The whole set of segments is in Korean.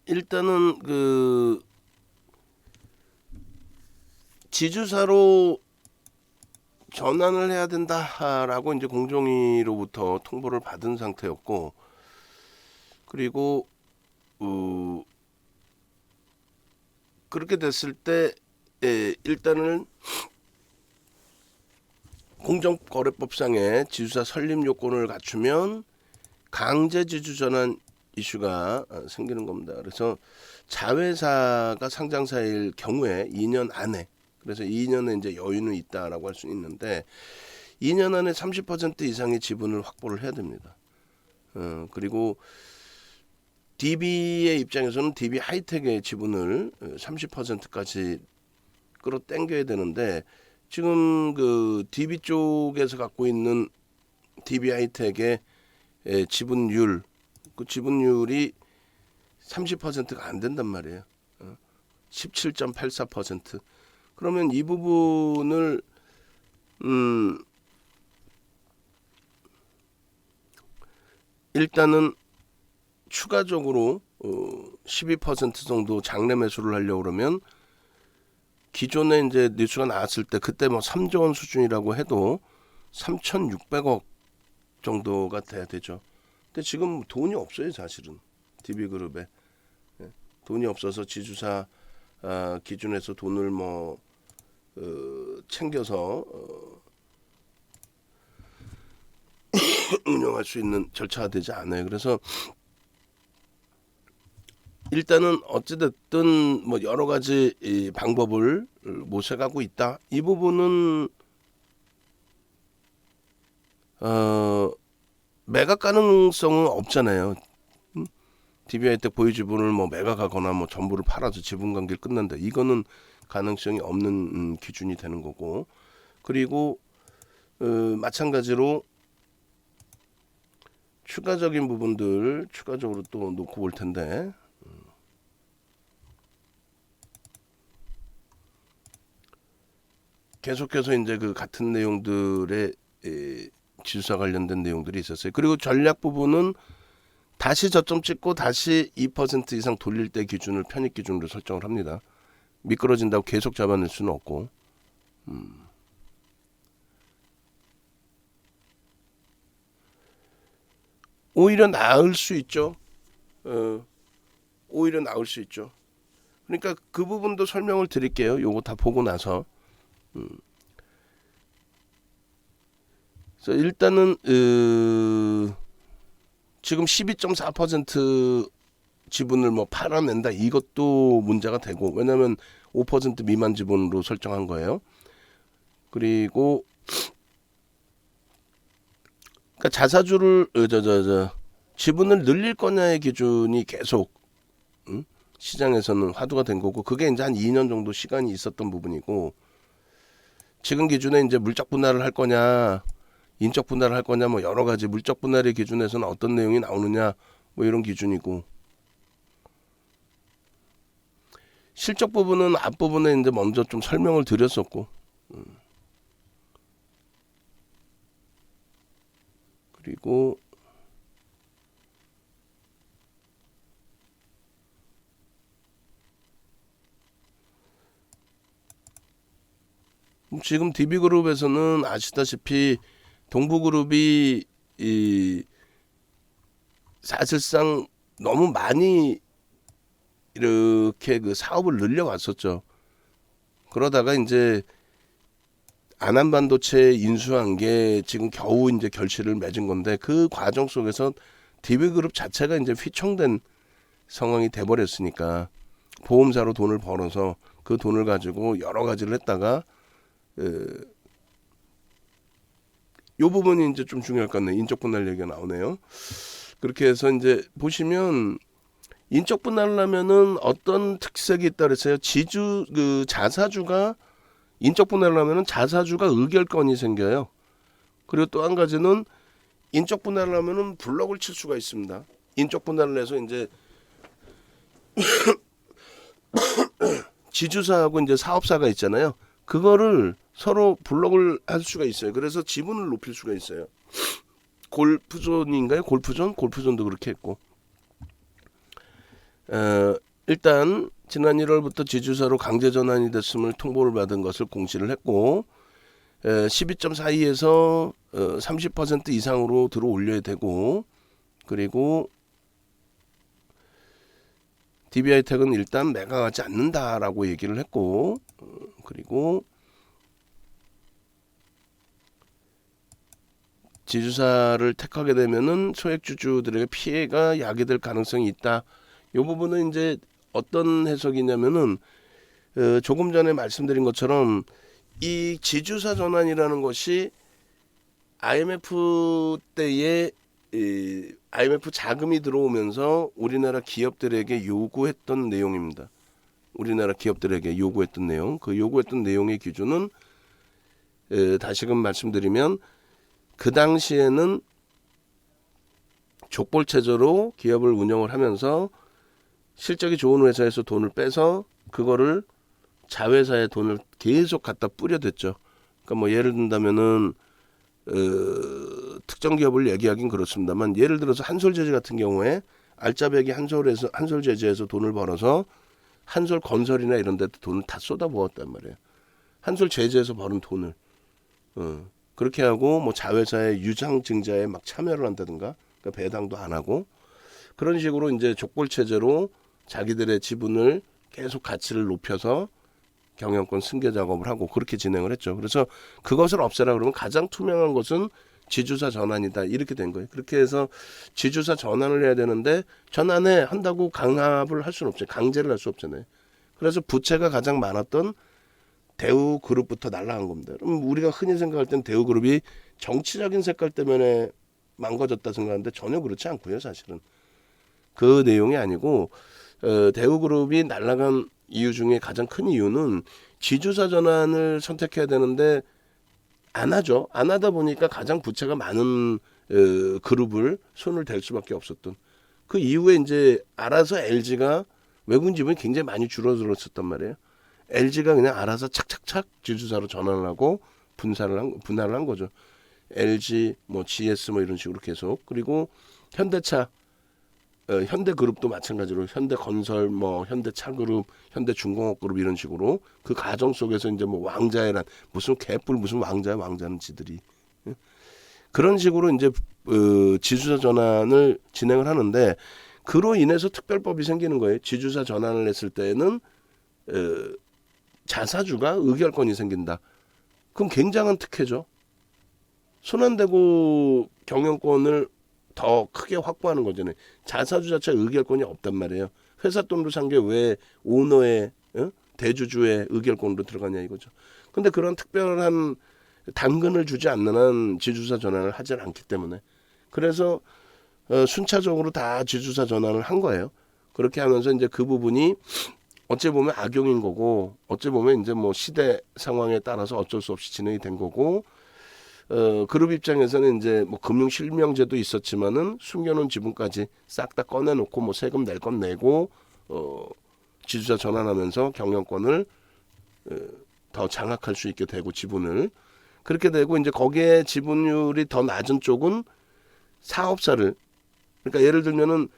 일단은 그 지주사로 전환을 해야 된다라고 이제 공정위로부터 통보를 받은 상태였고, 그리고 그렇게 됐을 때 일단은 공정거래법상의 지주사 설립 요건을 갖추면 강제 지주 전환 이슈가 생기는 겁니다. 그래서 자회사가 상장사일 경우에 2년 안에, 그래서 2년에 이제 여유는 있다라고 할 수 있는데 2년 안에 30% 이상의 지분을 확보를 해야 됩니다. 그리고 DB의 입장에서는 DB 하이텍의 지분을 30%까지 끌어당겨야 되는데, 지금 그 DB 쪽에서 갖고 있는 DB 하이텍의 지분율, 그 지분율이 30%가 안 된단 말이에요. 17.84%. 그러면 이 부분을 일단은 추가적으로 12% 정도 장래 매수를 하려고 그러면, 기존에 이제 뉴스가 나왔을 때 그때 뭐 3조 원 수준이라고 해도 3,600억 정도가 돼야 되죠. 근데 지금 돈이 없어요, 사실은. DB그룹에 돈이 없어서 지주사 기준에서 돈을 뭐 챙겨서 운영할 수 있는 절차가 되지 않아요. 그래서 일단은 어찌됐든 뭐 여러 가지 이 방법을 모색하고 있다. 이 부분은 매각 가능성은 없잖아요. DBI 때 보유 지분을 뭐 매각하거나 뭐 전부를 팔아서 지분 관계를 끝난다. 이거는 가능성이 없는 기준이 되는 거고, 그리고 마찬가지로 추가적인 부분들 추가적으로 또 놓고 볼 텐데, 계속해서 이제 그 같은 내용들의 지수사 관련된 내용들이 있었어요. 그리고 전략 부분은 다시 저점 찍고 다시 2% 이상 돌릴 때 기준을 편입 기준으로 설정을 합니다. 미끄러진다고 계속 잡아낼 수는 없고. 오히려 나을 수 있죠. 오히려 나을 수 있죠. 그러니까 그 부분도 설명을 드릴게요. 요거 다 보고 나서. 그래서 일단은 지금 12.4% 지분을 뭐 팔아낸다, 이것도 문제가 되고, 왜냐하면 5% 미만 지분으로 설정한 거예요. 그리고 그러니까 자사주를 지분을 늘릴 거냐의 기준이 계속 시장에서는 화두가 된 거고, 그게 이제 한 2년 정도 시간이 있었던 부분이고, 지금 기준에 이제 물적 분할을 할 거냐, 인적 분할을 할 거냐, 뭐 여러 가지 물적 분할의 기준에서는 어떤 내용이 나오느냐, 뭐 이런 기준이고, 실적 부분은 앞부분에 이제 먼저 좀 설명을 드렸었고, 그리고 지금 DB그룹에서는 아시다시피 동부그룹이 사실상 너무 많이 이렇게 그 사업을 늘려왔었죠. 그러다가 이제 안한반도체 인수한 게 지금 겨우 이제 결실을 맺은 건데, 그 과정 속에서 DB그룹 자체가 이제 휘청된 상황이 돼버렸으니까, 보험사로 돈을 벌어서 그 돈을 가지고 여러 가지를 했다가 요 부분이 이제 좀 중요할 것 같네요. 인적 분할 얘기가 나오네요. 그렇게 해서 이제 보시면 인적 분할을 하면은 어떤 특색이 있다 그랬어요. 지주 그 자사주가 인적 분할을 하면은 자사주가 의결권이 생겨요. 그리고 또 한 가지는 인적 분할을 하면은 블록을 칠 수가 있습니다. 인적 분할을 해서 이제 지주사하고 이제 사업사가 있잖아요. 그거를 서로 블록을 할 수가 있어요. 그래서 지분을 높일 수가 있어요. 골프존인가요? 골프존도 그렇게 했고. 일단 지난 1월부터 지주사로 강제 전환이 됐음을 통보를 받은 것을 공시를 했고 12.42에서 30% 이상으로 들어 올려야 되고, 그리고 DBI택은 일단 매각하지 않는다라고 얘기를 했고, 그리고 지주사를 택하게 되면은 소액주주들에게 피해가 야기될 가능성이 있다. 이 부분은 이제 어떤 해석이냐면은 조금 전에 말씀드린 것처럼 이 지주사 전환이라는 것이 IMF 때에 IMF 자금이 들어오면서 우리나라 기업들에게 요구했던 내용입니다. 우리나라 기업들에게 요구했던 내용, 그 요구했던 내용의 기준은 다시금 말씀드리면 그 당시에는 족볼 체제로 기업을 운영을 하면서 실적이 좋은 회사에서 돈을 빼서 그거를 자회사에 돈을 계속 갖다 뿌려댔죠. 그러니까 뭐 예를 든다면은 특정 기업을 얘기하긴 그렇습니다만, 예를 들어서 한솔제재 같은 경우에 알짜배기 한솔제재에서 돈을 벌어서 한솔건설이나 이런 데 돈을 다 쏟아부었단 말이에요. 한솔제재에서 버는 돈을 그렇게 하고 뭐 자회사의 유상증자에 막 참여를 한다든가, 그러니까 배당도 안 하고 그런 식으로 이제 족볼 체제로 자기들의 지분을 계속 가치를 높여서 경영권 승계 작업을 하고 그렇게 진행을 했죠. 그래서 그것을 없애라 그러면 가장 투명한 것은 지주사 전환이다, 이렇게 된 거예요. 그렇게 해서 지주사 전환을 해야 되는데 전환에 한다고 강압을 할 수는 없죠. 강제를 할 수 없잖아요. 그래서 부채가 가장 많았던 대우그룹부터 날라간 겁니다. 그럼 우리가 흔히 생각할 땐 대우그룹이 정치적인 색깔 때문에 망가졌다 생각하는데 전혀 그렇지 않고요. 사실은 그 내용이 아니고 대우그룹이 날라간 이유 중에 가장 큰 이유는 지주사 전환을 선택해야 되는데 안 하죠. 안 하다 보니까 가장 부채가 많은 그룹을 손을 댈 수밖에 없었던, 그 이후에 이제 알아서 LG가 외국인 지분이 굉장히 많이 줄어들었었단 말이에요. LG가 그냥 알아서 착착착 지주사로 전환을 하고 분할을 한 거죠. LG, 뭐 GS 뭐 이런 식으로 계속. 그리고 현대차, 현대그룹도 마찬가지로 현대건설, 뭐 현대차그룹, 현대중공업그룹 이런 식으로 그 과정 속에서 이제 뭐 왕자회란, 무슨 개뿔 무슨 왕자는 지들이 그런 식으로 이제 지주사 전환을 진행을 하는데, 그로 인해서 특별법이 생기는 거예요. 지주사 전환을 했을 때는 자사주가 의결권이 생긴다. 그럼 굉장한 특혜죠. 손 안 대고 경영권을 더 크게 확보하는 거잖아요. 자사주 자체 의결권이 없단 말이에요. 회사 돈으로 산 게 왜 오너의 대주주의 의결권으로 들어가냐 이거죠. 근데 그런 특별한 당근을 주지 않는 한 지주사 전환을 하지 않기 때문에, 그래서 순차적으로 다 지주사 전환을 한 거예요. 그렇게 하면서 이제 그 부분이 어찌 보면 악용인 거고, 어찌 보면 이제 뭐 시대 상황에 따라서 어쩔 수 없이 진행이 된 거고, 그룹 입장에서는 이제 뭐 금융 실명제도 있었지만은 숨겨놓은 지분까지 싹 다 꺼내놓고 뭐 세금 낼 건 내고 지주사 전환하면서 경영권을 더 장악할 수 있게 되고, 지분을 그렇게 되고, 이제 거기에 지분율이 더 낮은 쪽은 사업사를, 그러니까 예를 들면은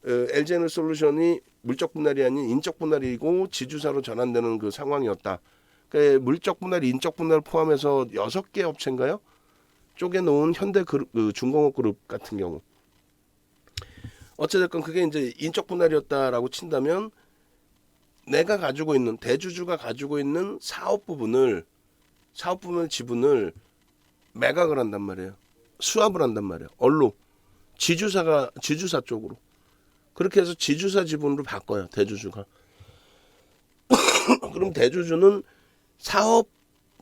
LG에너솔루션이 물적 분할이 아닌 인적 분할이고 지주사로 전환되는 그 상황이었다. 그러니까 물적 분할, 인적 분할 포함해서 6개 업체인가요? 쪼개놓은 중공업그룹 같은 경우, 어찌됐건 그게 이제 인적 분할이었다라고 친다면 내가 가지고 있는, 대주주가 가지고 있는 사업 부분을 지분을 매각을 한단 말이에요. 수합을 한단 말이에요. 얼로 지주사 쪽으로. 그렇게 해서 지주사 지분으로 바꿔요. 대주주가. 그럼 대주주는 사업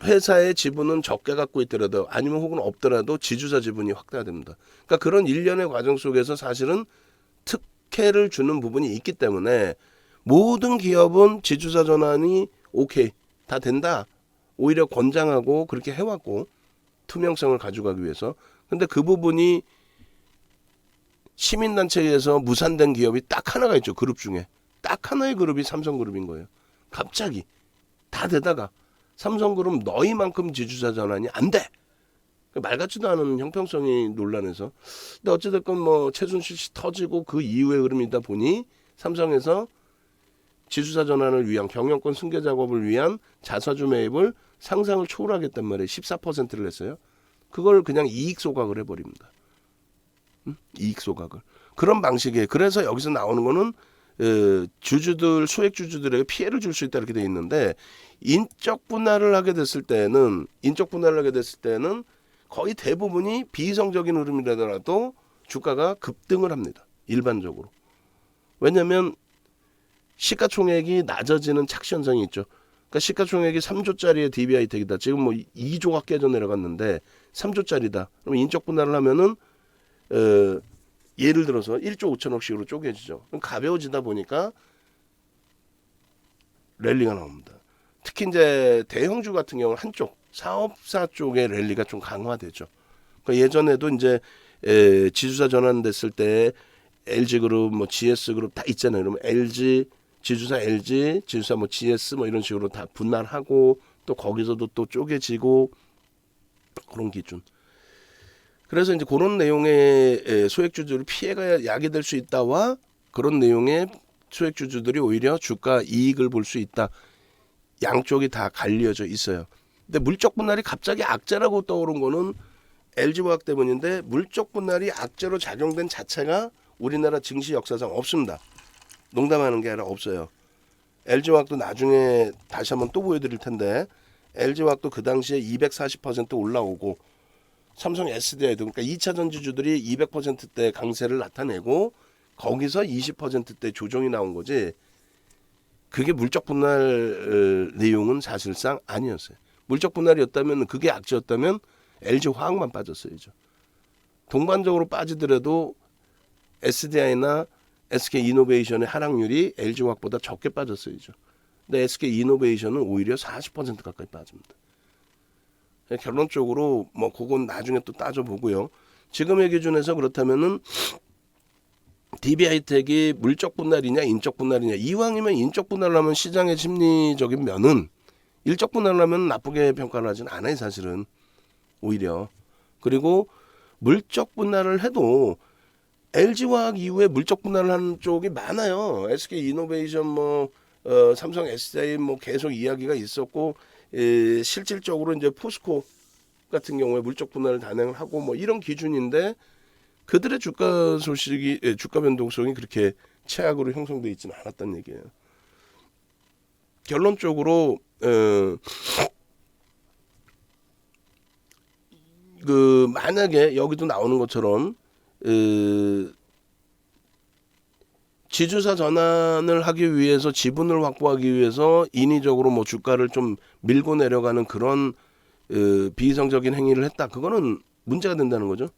회사의 지분은 적게 갖고 있더라도, 아니면 혹은 없더라도 지주사 지분이 확대됩니다. 그러니까 그런 일련의 과정 속에서 사실은 특혜를 주는 부분이 있기 때문에 모든 기업은 지주사 전환이 오케이 다 된다, 오히려 권장하고 그렇게 해왔고, 투명성을 가져가기 위해서. 근데 그 부분이 시민단체에서 무산된 기업이 딱 하나가 있죠. 그룹 중에 딱 하나의 그룹이 삼성그룹인 거예요. 갑자기 다 되다가 삼성그룹 너희만큼 지주사 전환이 안 돼. 말 같지도 않은 형평성이 논란에서. 근데 어찌됐건 뭐 최순실 씨 터지고 그 이후의 흐름이다 보니 삼성에서 지주사 전환을 위한 경영권 승계 작업을 위한 자사주 매입을 상상을 초월하겠단 말이에요. 14%를 했어요. 그걸 그냥 이익 소각을 해버립니다. 이익 소각을. 그런 방식이에요. 그래서 여기서 나오는 거는 주주들, 소액 주주들에게 피해를 줄 수 있다 이렇게 돼 있는데, 인적 분할을 하게 됐을 때는 거의 대부분이 비이성적인 흐름이라더라도 주가가 급등을 합니다. 일반적으로. 왜냐하면 시가총액이 낮아지는 착시 현상이 있죠. 그러니까 시가총액이 3조짜리의 DB하이텍이다. 지금 뭐 2조가 깨져 내려갔는데 3조짜리다. 그럼 인적 분할을 하면은 예를 들어서 1조 5천억씩으로 쪼개지죠. 그럼 가벼워지다 보니까 랠리가 나옵니다. 특히 이제 대형주 같은 경우는 한쪽 사업사 쪽의 랠리가 좀 강화되죠. 그러니까 예전에도 이제 지주사 전환됐을 때 LG그룹, 뭐 GS그룹 다 있잖아요. 그러면 LG 지주사 LG, 지주사 뭐 GS 뭐 이런 식으로 다 분할하고 또 거기서도 또 쪼개지고 그런 기준. 그래서 이제 그런 내용의 소액주주들이 피해가 야기될 수 있다와 그런 내용의 소액주주들이 오히려 주가 이익을 볼 수 있다. 양쪽이 다 갈려져 있어요. 근데 물적 분할이 갑자기 악재라고 떠오른 거는 LG화학 때문인데, 물적 분할이 악재로 작용된 자체가 우리나라 증시 역사상 없습니다. 농담하는 게 아니라 없어요. LG화학도 나중에 다시 한번 또 보여드릴 텐데, LG화학도 그 당시에 240% 올라오고, 삼성 SDI도 그러니까 2차 전지주들이 200%대 강세를 나타내고 거기서 20%대 조정이 나온 거지, 그게 물적 분할 내용은 사실상 아니었어요. 물적 분할이었다면, 그게 악재였다면 LG화학만 빠졌어야죠. 동반적으로 빠지더라도 SDI나 SK이노베이션의 하락률이 LG화학보다 적게 빠졌어야죠. 근데 SK이노베이션은 오히려 40% 가까이 빠집니다. 결론적으로 뭐 그건 나중에 또 따져보고요. 지금의 기준에서 그렇다면은 DB하이텍이 물적 분할이냐 인적 분할이냐, 이왕이면 인적 분할을 하면 시장의 심리적인 면은 일적 분할을 하면 나쁘게 평가를 하진 않아요, 사실은. 오히려. 그리고 물적 분할을 해도 LG화학 이후에 물적 분할을 하는 쪽이 많아요. SK이노베이션 뭐 삼성 SDI 뭐 계속 이야기가 있었고, 실질적으로 이제 포스코 같은 경우에 물적 분할을 단행을 하고 뭐 이런 기준인데, 그들의 주가 소식이 주가 변동성이 그렇게 최악으로 형성돼 있지는 않았다는 얘기예요. 결론적으로 그 만약에 여기도 나오는 것처럼 지주사 전환을 하기 위해서, 지분을 확보하기 위해서 인위적으로 뭐 주가를 좀 밀고 내려가는 그런 비이성적인 행위를 했다. 그거는 문제가 된다는 거죠.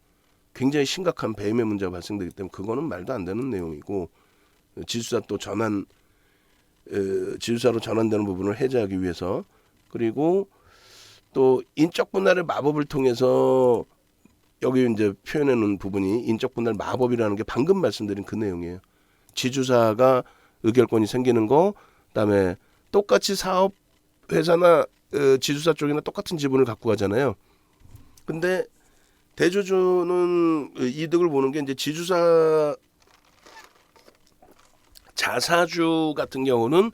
굉장히 심각한 배임의 문제가 발생되기 때문에 그거는 말도 안 되는 내용이고, 지주사 또 전환, 지주사로 전환되는 부분을 해제하기 위해서, 그리고 또 인적 분할의 마법을 통해서 여기 이제 표현해 놓은 부분이 인적 분할 마법이라는 게 방금 말씀드린 그 내용이에요. 지주사가 의결권이 생기는 거, 그다음에 똑같이 사업 회사나 지주사 쪽이나 똑같은 지분을 갖고 가잖아요. 근데 대주주는 이득을 보는 게 이제 지주사 자사주 같은 경우는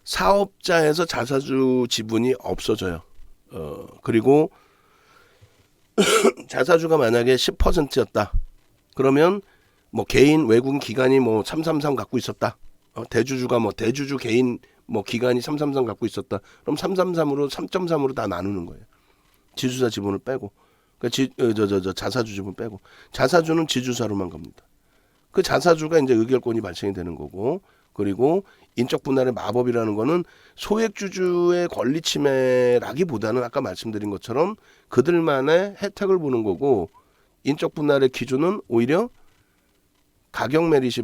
사업자에서 자사주 지분이 없어져요. 그리고 자사주가 만약에 10%였다. 그러면 뭐 개인 외국인 기관이 뭐 333 갖고 있었다. 대주주가 뭐 대주주 개인 뭐 기관이 333 갖고 있었다. 그럼 333으로 3.3으로 다 나누는 거예요. 지주사 지분을 빼고. 그러니까 자사주 지분 빼고. 자사주는 지주사로만 갑니다. 그 자사주가 이제 의결권이 발생이 되는 거고, 그리고 인적 분할의 마법이라는 거는 소액주주의 권리 침해라기보다는 아까 말씀드린 것처럼 그들만의 혜택을 보는 거고, 인적 분할의 기준은 오히려 가격 메릿이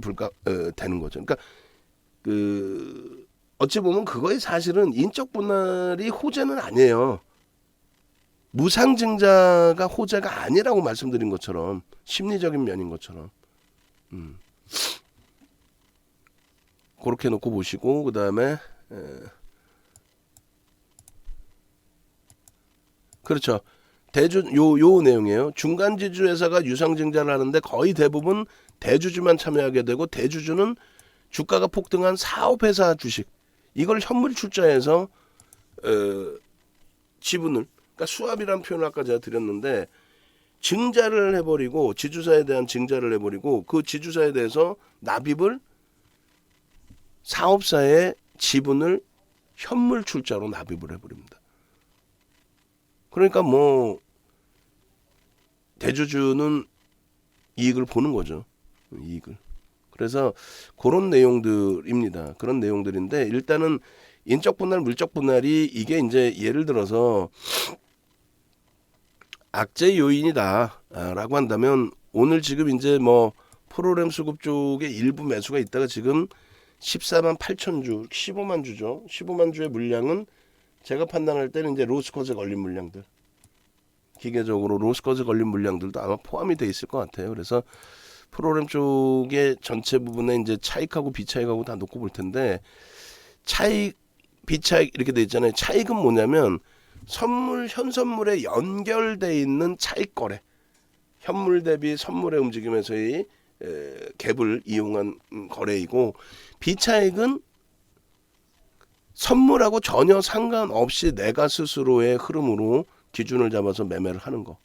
되는 거죠. 그러니까 그 어찌 보면 그거에 사실은 인적 분할이 호재는 아니에요. 무상증자가 호재가 아니라고 말씀드린 것처럼, 심리적인 면인 것처럼. 그렇게 놓고 보시고, 그 다음에 그렇죠. 요 내용이에요. 중간 지주 회사가 유상증자를 하는데 거의 대부분 대주주만 참여하게 되고, 대주주는 주가가 폭등한 사업회사 주식 이걸 현물 출자해서 지분을 그러니까 수합이라는 표현을 아까 제가 드렸는데 증자를 해버리고 지주사에 대한 증자를 해버리고 그 지주사에 대해서 납입을 사업사의 지분을 현물 출자로 납입을 해버립니다. 그러니까 뭐 대주주는 이익을 보는 거죠. 이익을. 그래서 그런 내용들입니다. 그런 내용들인데 일단은 인적 분할, 물적 분할이 이게 이제 예를 들어서 악재 요인이다라고 한다면 오늘 지금 이제 뭐 프로그램 수급 쪽에 일부 매수가 있다가 지금 14만 8천 주, 15만 주죠. 15만 주의 물량은 제가 판단할 때는 이제 로스컷에 걸린 물량들. 기계적으로 로스컷에 걸린 물량들도 아마 포함이 돼 있을 것 같아요. 그래서 프로그램 쪽의 전체 부분에 이제 차익하고 비차익하고 다 놓고 볼 텐데 차익, 비차익 이렇게 돼 있잖아요. 차익은 뭐냐면 선물, 현선물에 연결돼 있는 차익 거래. 현물 대비 선물의 움직임에서의 갭을 이용한 거래이고 비차익은 선물하고 전혀 상관없이 내가 스스로의 흐름으로 기준을 잡아서 매매를 하는 거.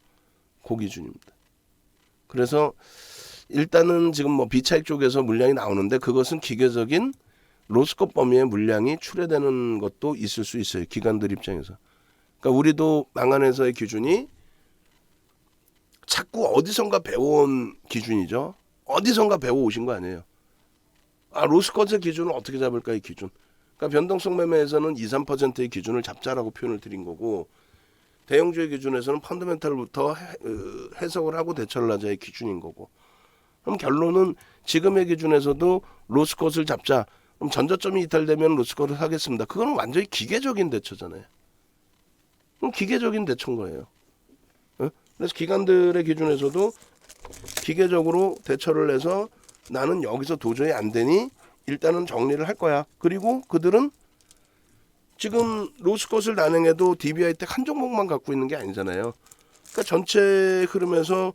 그 기준입니다. 그래서 일단은 지금 뭐 비차익 쪽에서 물량이 나오는데 그것은 기계적인 로스컷 범위의 물량이 출회되는 것도 있을 수 있어요. 기관들 입장에서. 그러니까 우리도 망한회사의 기준이 자꾸 어디선가 배워온 기준이죠. 어디선가 배워오신 거 아니에요. 아, 로스컷의 기준을 어떻게 잡을까 이 기준. 그러니까 변동성 매매에서는 2, 3%의 기준을 잡자라고 표현을 드린 거고 대형주의 기준에서는 펀더멘탈부터 해석을 하고 대처를 하자의 기준인 거고 그럼 결론은 지금의 기준에서도 로스컷을 잡자. 그럼 전저점이 이탈되면 로스컷을 하겠습니다. 그거는 완전히 기계적인 대처잖아요. 그럼 기계적인 대처인 거예요. 그래서 기관들의 기준에서도 기계적으로 대처를 해서 나는 여기서 도저히 안 되니 일단은 정리를 할 거야. 그리고 그들은 지금 로스컷을 단행해도 DBI 때 한 종목만 갖고 있는 게 아니잖아요. 그러니까 전체 흐름에서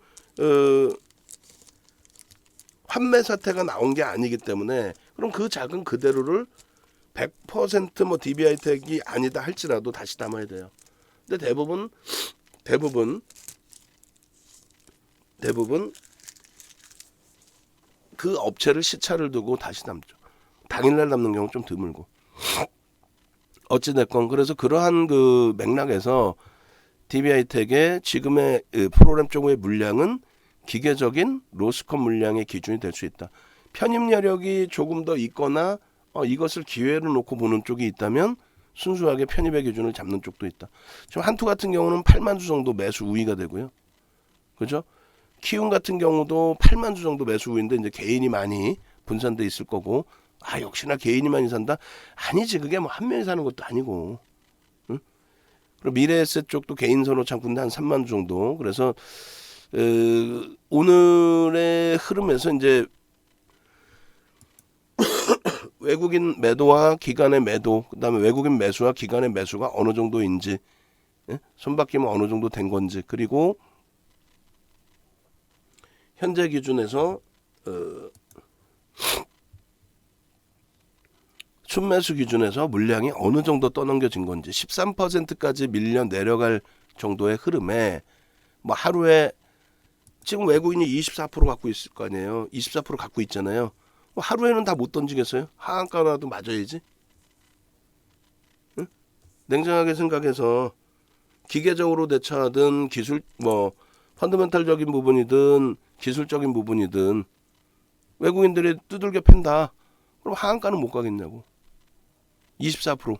환매 사태가 나온 게 아니기 때문에 그럼 그 자금 그대로를 100% DBI 택이 아니다 할지라도 다시 담아야 돼요. 근데 대부분 그 업체를 시차를 두고 다시 담죠. 당일날 담는 경우 좀 드물고. 어찌됐건 그래서 그러한 그 맥락에서 DBI텍의 지금의 프로그램 쪽의 물량은 기계적인 로스컷 물량의 기준이 될 수 있다. 편입 여력이 조금 더 있거나 이것을 기회로 놓고 보는 쪽이 있다면 순수하게 편입의 기준을 잡는 쪽도 있다. 지금 한투 같은 경우는 8만 주 정도 매수 우위가 되고요. 그죠? 키움 같은 경우도 8만 주 정도 매수 우위인데 이제 개인이 많이 분산돼 있을 거고 역시나 개인이 많이 산다? 아니지. 그게 뭐 한 명이 사는 것도 아니고. 응? 그리고 미래에셋 쪽도 개인 선호 창구인데 한 3만 주 정도. 그래서 오늘의 흐름에서 이제 외국인 매도와 기관의 매도, 그다음에 외국인 매수와 기관의 매수가 어느 정도인지, 손바뀜은 어느 정도 된 건지, 그리고 현재 기준에서 순매수 기준에서 물량이 어느 정도 떠넘겨진 건지 13%까지 밀려 내려갈 정도의 흐름에 뭐 하루에 지금 외국인이 24% 갖고 있을 거 아니에요. 24% 갖고 있잖아요. 뭐 하루에는 다 못 던지겠어요? 하한가라도 맞아야지. 응? 냉정하게 생각해서 기계적으로 대처하든 기술 뭐 펀더멘탈적인 부분이든 기술적인 부분이든 외국인들이 두들겨 팬다. 그럼 하한가는 못 가겠냐고. 24%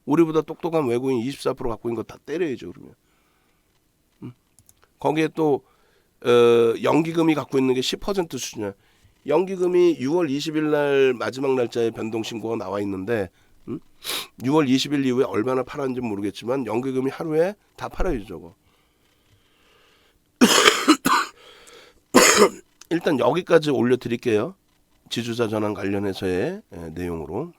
우리보다 똑똑한 외국인 24% 갖고 있는 거 다 때려야죠. 그러면 거기에 또 연기금이 갖고 있는 게 10% 수준이야. 연기금이 6월 20일 날 마지막 날짜에 변동 신고가 나와 있는데 6월 20일 이후에 얼마나 팔았는지 모르겠지만 연기금이 하루에 다 팔아야죠. 저거. 일단 여기까지 올려드릴게요. 지주사 전환 관련해서의 내용으로.